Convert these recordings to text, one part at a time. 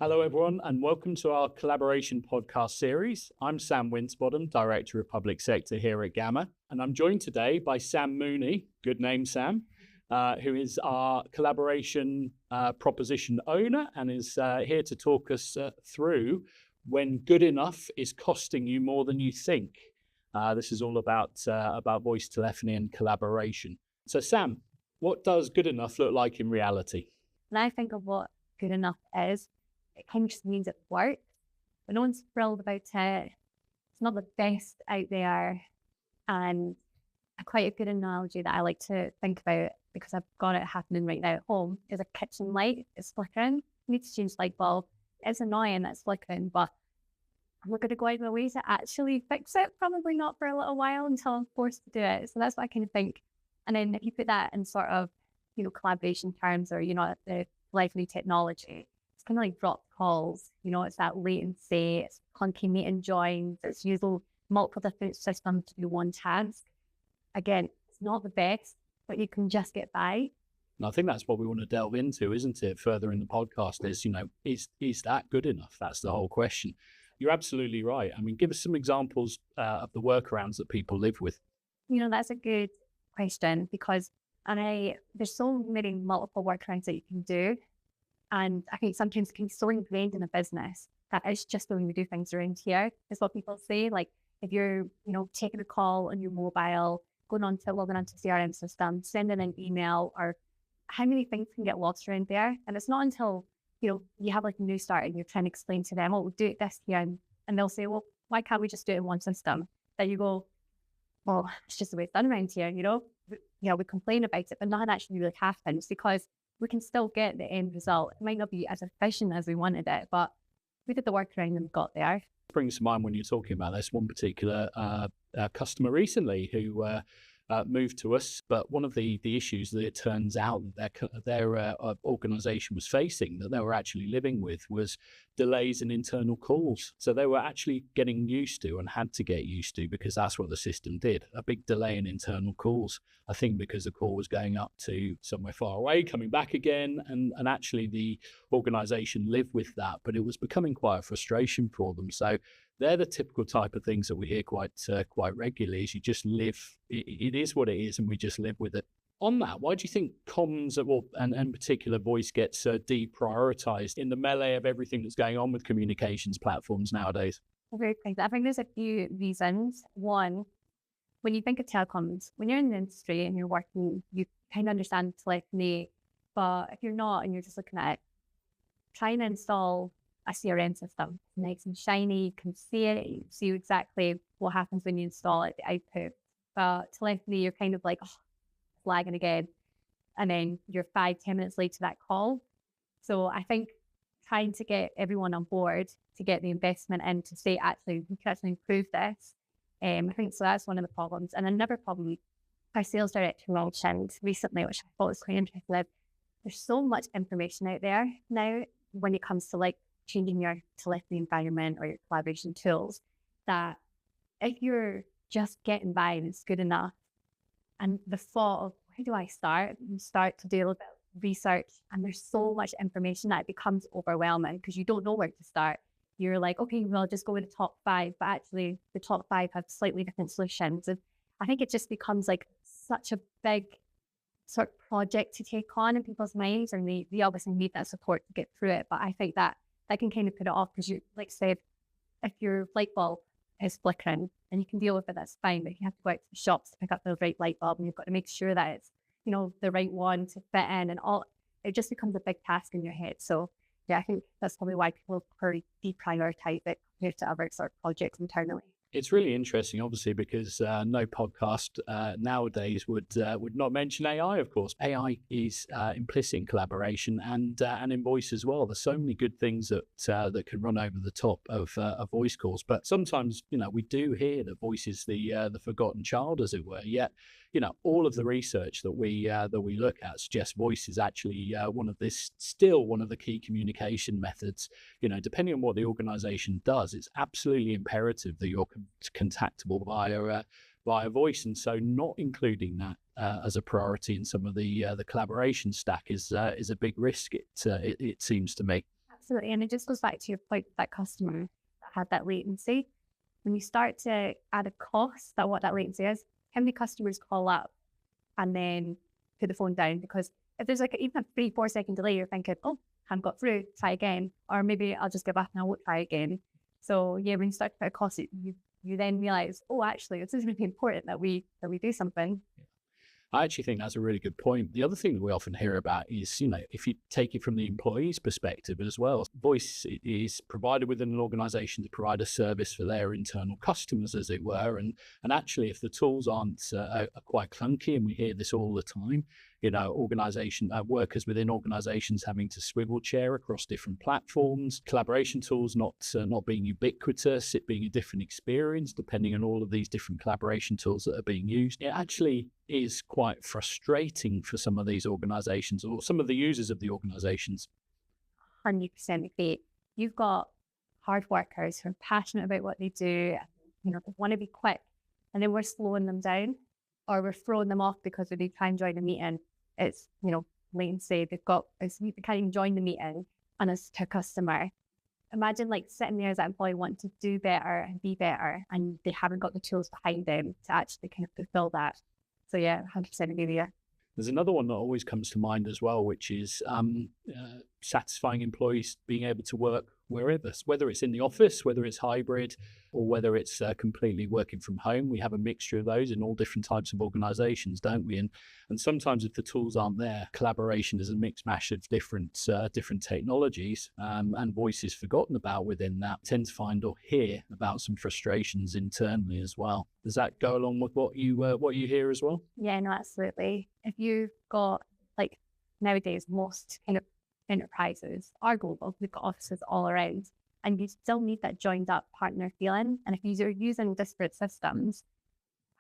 Hello, everyone, and welcome to our collaboration podcast series. I'm Sam Winterbottom, Director of Public Sector here at Gamma, and I'm joined today by Sam Mooney, good name, Sam, who is our collaboration proposition owner and is here to talk us through when good enough is costing you more than you think. This is all about voice telephony and collaboration. So, Sam, what does good enough look like in reality? When I think of what good enough is, it kind of just means it works, but no one's thrilled about it. It's not the best out there. And quite a good analogy that I like to think about, because I've got it happening right now at home, is a kitchen light. It's flickering. You need to change the light bulb. It's annoying that it's flickering, but I'm not going to go out of my way to actually fix it. Probably not for a little while until I'm forced to do it. So that's what I kind of think. And then if you put that in sort of, collaboration terms, or, the telephony technology, it's kind of like dropped calls, it's that latency, it's clunky meeting joins, it's using multiple different systems to do one task. Again, it's not the best, but you can just get by. And I think that's what we want to delve into, isn't it? Further in the podcast is that good enough? That's the whole question. You're absolutely right. I mean, give us some examples of the workarounds that people live with. That's a good question, because there's so many multiple workarounds that you can do. And I think sometimes it can be so ingrained in a business that it's just the way we do things around here, is what people say. Like if you're, taking a call on your mobile, logging onto CRM system, sending an email, or how many things can get lost around there. And it's not until, you have like a new start and you're trying to explain to them, oh, we'll do it this here. And they'll say, well, why can't we just do it in one system? That you go, well, it's just the way it's done around here, we complain about it, but nothing actually really happens, because we can still get the end result. It might not be as efficient as we wanted it, but we did the workaround and got there. It brings to mind when you're talking about this one particular customer recently who moved to us, but one of the issues that it turns out that their organization was facing, that they were actually living with, was delays in internal calls. So they were actually getting used to, and had to get used to, because that's what the system did, a big delay in internal calls. I think because the call was going up to somewhere far away, coming back again, and actually the organization lived with that, but it was becoming quite a frustration for them. So they're the typical type of things that we hear quite regularly. Is you just live, it is what it is, and we just live with it. On that, why do you think comms, and in particular voice, gets deprioritized in the melee of everything that's going on with communications platforms nowadays? Very quick. I think there's a few reasons. One, when you think of telecoms, when you're in the industry and you're working, you kind of understand telephony. But if you're not and you're just looking at it, trying to install a CRM system, nice and shiny, you can see it, you see exactly what happens when you install it, the output. But telephony, you're kind of like, oh, it's lagging again. And then you're 5-10 minutes late to that call. So I think trying to get everyone on board to get the investment in to say, actually, we can actually improve this. I think so that's one of the problems. And another problem our sales director mentioned recently, which I thought was quite interesting, there's so much information out there now when it comes to like changing your telephony environment or your collaboration tools, that if you're just getting by and it's good enough, and the thought of where do I start, you start to do a little bit of research, and there's so much information that it becomes overwhelming because you don't know where to start. You're like, okay, well, I'll just go with the top 5, but actually the top 5 have slightly different solutions. And I think it just becomes like such a big sort of project to take on in people's minds, and they obviously need that support to get through it. But I think that can kind of put it off, because you, like I said, if your light bulb is flickering and you can deal with it, that's fine. But you have to go out to the shops to pick up the right light bulb, and you've got to make sure that it's, the right one to fit in, and all. It just becomes a big task in your head. So yeah, I think that's probably why people probably deprioritize it compared to other sort of projects internally. It's really interesting, obviously, because no podcast nowadays would not mention AI. Of course, AI is implicit in collaboration and in voice as well. There's so many good things that can run over the top of voice calls, but sometimes we do hear that voice is the forgotten child, as it were. Yet, all of the research that we look at suggests voice is actually one of the key communication methods. Depending on what the organization does, it's absolutely imperative that you're contactable via voice, and so not including that as a priority in some of the collaboration stack is a big risk. It seems to me. absolutely. And it just goes back to your point with that customer that had that latency. When you start to add a cost that what that latency is, how many customers call up and then put the phone down? Because if there's like even a 3-4 second delay, you're thinking, oh, haven't got through, try again. Or maybe I'll just give up and I won't try again. So yeah, when you start to put a cost, you then realize, oh, actually, this is really important that we do something. I actually think that's a really good point. The other thing that we often hear about is, if you take it from the employee's perspective as well, voice is provided within an organization to provide a service for their internal customers, as it were. And actually, if the tools aren't are quite clunky, and we hear this all the time, workers within organizations having to swivel chair across different platforms, collaboration tools not being ubiquitous, it being a different experience depending on all of these different collaboration tools that are being used. It actually is quite frustrating for some of these organizations or some of the users of the organizations. 100% agree. You've got hard workers who are passionate about what they do, they want to be quick, and then we're slowing them down or we're throwing them off because when they try and join a meeting, it's, latency, they can't even join the meeting, and it's to a customer. Imagine like sitting there as an employee wanting to do better and be better, and they haven't got the tools behind them to actually kind of fulfill that. So yeah, 100% agree with you. There's another one that always comes to mind as well, which is satisfying employees being able to work wherever, whether it's in the office, whether it's hybrid, or whether it's completely working from home. We have a mixture of those in all different types of organizations, don't we? And sometimes if the tools aren't there, collaboration is a mixed mash of different technologies, and voice is forgotten about within that. I tend to find or hear about some frustrations internally as well. Does that go along with what you hear as well? Yeah, no, absolutely. If you've got, like, nowadays, most kind of enterprises are global. We've got offices all around, and you still need that joined up partner feeling. And if you're using disparate systems,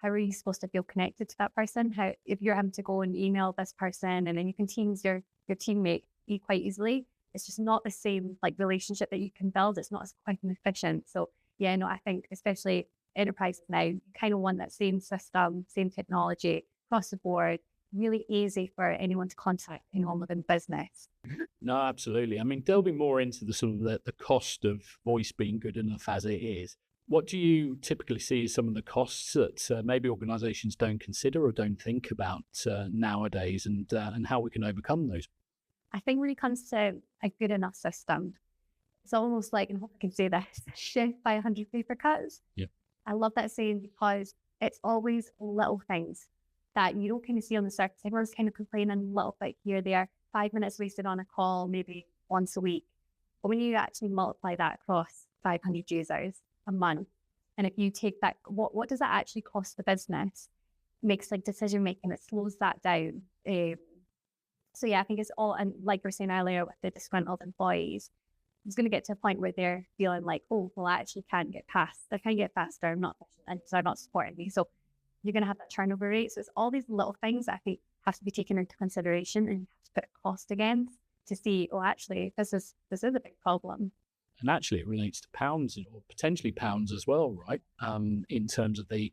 how are you supposed to feel connected to that person? If you're having to go and email this person and then you can Teams your teammate quite easily, it's just not the same like relationship that you can build. It's not as quick and efficient. So yeah, no, I think especially enterprises now, you kind of want that same system, same technology across the board, really easy for anyone to contact anyone within business. No, absolutely. I mean, delving more into the sort of the cost of voice being good enough as it is, what do you typically see as some of the costs that maybe organizations don't consider or don't think about nowadays, and how we can overcome those? I think when it comes to a good enough system, it's almost like, and I hope I can say this, chef by 100 paper cuts. Yeah. I love that saying because it's always little things that you don't kind of see on the surface. Everyone's kind of complaining little bit here, there, 5 minutes wasted on a call, maybe once a week. But when you actually multiply that across 500 users a month, and if you take that, what does that actually cost the business? It makes like decision making, it slows that down. So yeah, I think it's all, and like we were saying earlier with the disgruntled employees, it's going to get to a point where they're feeling like, oh, well, I actually can't get past, I can't get faster, I'm not, and they're not supporting me. So you're going to have that turnover rate. So it's all these little things that I think have to be taken into consideration, and you have to put a cost against to see, oh, actually, this is a big problem. And actually, it relates to pounds or potentially pounds as well, right? In terms of the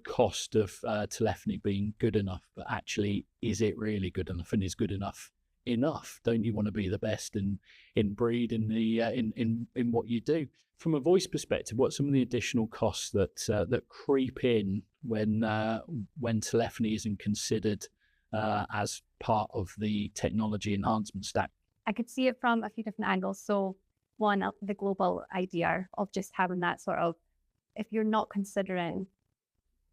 cost of telephony being good enough, but actually, is it really good enough? And is good enough? Don't you want to be the best in breed in what you do? From a voice perspective, what's some of the additional costs that creep in when telephony isn't considered as part of the technology enhancement stack? I could see it from a few different angles. So one, the global idea of just having that sort of, if you're not considering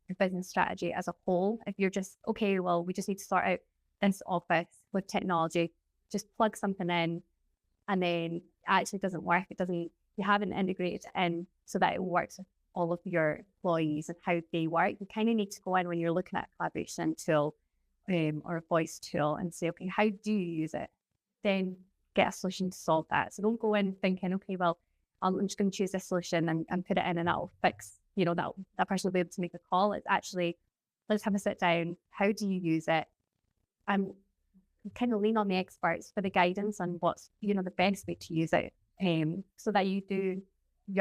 your business strategy as a whole, if you're just, okay, well, we just need to sort out this office with technology, just plug something in, and then it actually doesn't work. You haven't integrated it in so that it works with all of your employees and how they work. You kind of need to go in when you're looking at a collaboration tool or a voice tool and say, okay, how do you use it? Then get a solution to solve that. So don't go in thinking, okay, well, I'm just going to choose this solution and put it in and that'll fix, that person will be able to make a call. It's actually, let's have a sit down. How do you use it? And kind of lean on the experts for the guidance on what's, the best way to use it, so that you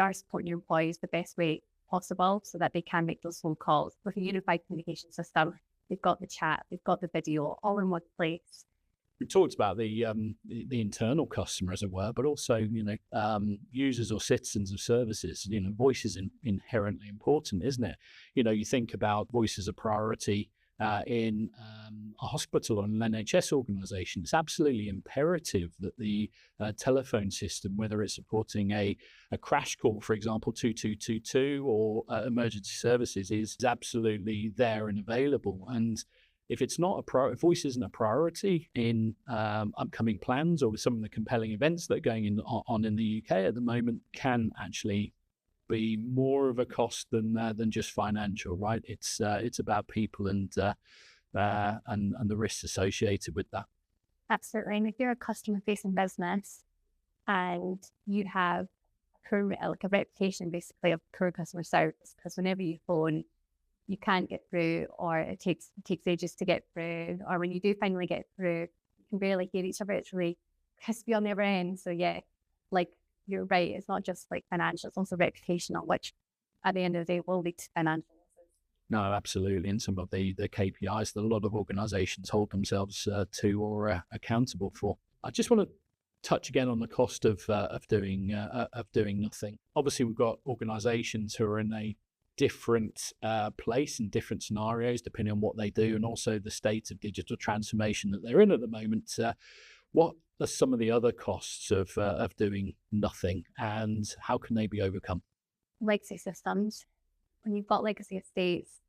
are supporting your employees the best way possible so that they can make those phone calls. With a unified communication system, they've got the chat, they've got the video all in one place. we've talked about the internal customer, as it were, but also, users or citizens of services. Voice is inherently important, isn't it? You think about voice as a priority in a hospital or an NHS organisation. It's absolutely imperative that the telephone system, whether it's supporting a crash call, for example, 2222, or emergency services, is absolutely there and available. And if it's not if voice isn't a priority in upcoming plans, or with some of the compelling events that are going on in the UK at the moment, can actually be more of a cost than just financial, right? It's about people and the risks associated with that. Absolutely. And if you're a customer-facing business and you have a reputation basically of poor customer service, because whenever you phone, you can't get through, or it takes ages to get through, or when you do finally get through, you can barely hear each other. It's really crispy on the other end. So yeah, you're right. It's not just financial; it's also reputational, which at the end of the day will lead to financial losses. No, absolutely. And some of the KPIs that a lot of organisations hold themselves to or accountable for. I just want to touch again on the cost of doing nothing. Obviously, we've got organisations who are in a different place in different scenarios, depending on what they do, and also the state of digital transformation that they're in at the moment. What are some of the other costs of doing nothing, and how can they be overcome? Legacy systems. When you've got legacy estates,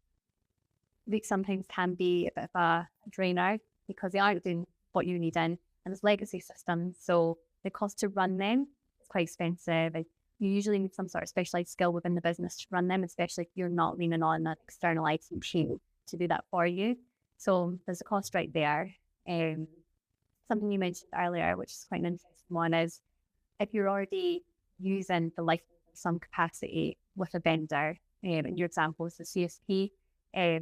they sometimes can be a bit of a drainer because they aren't doing what you need in, and it's legacy systems, so the cost to run them is quite expensive. And you usually need some sort of specialized skill within the business to run them, especially if you're not leaning on an external IT team to do that for you. So there's a cost right there. Something you mentioned earlier, which is quite an interesting one, is if you're already using the license in some capacity with a vendor, in your example is the CSP,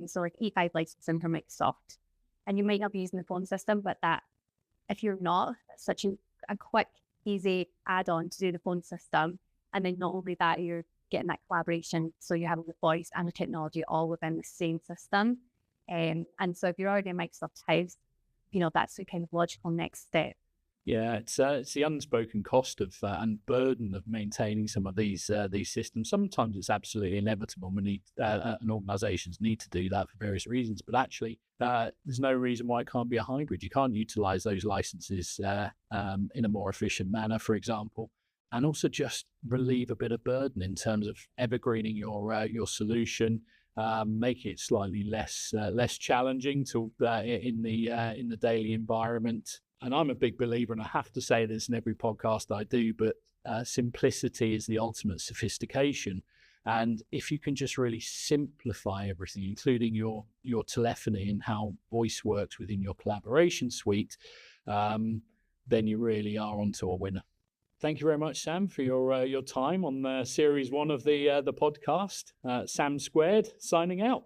so E5 licensing from Microsoft, and you might not be using the phone system, but that if you're not, it's such a quick, easy add-on to do the phone system. And then not only that, you're getting that collaboration, so you're having the voice and the technology all within the same system. And so if you're already in Microsoft House, that's the kind of logical next step. Yeah, it's the unspoken cost of and burden of maintaining some of these systems. Sometimes it's absolutely inevitable. We need and organisations need to do that for various reasons. But actually, there's no reason why it can't be a hybrid. You can't utilise those licenses in a more efficient manner, for example, and also just relieve a bit of burden in terms of evergreening your solution, making it slightly less challenging to in the daily environment. And I'm a big believer, and I have to say this in every podcast I do, but simplicity is the ultimate sophistication. And if you can just really simplify everything, including your telephony and how voice works within your collaboration suite, then you really are onto a winner. Thank you very much, Sam, for your time on series 1 of the podcast. Sam Squared signing out.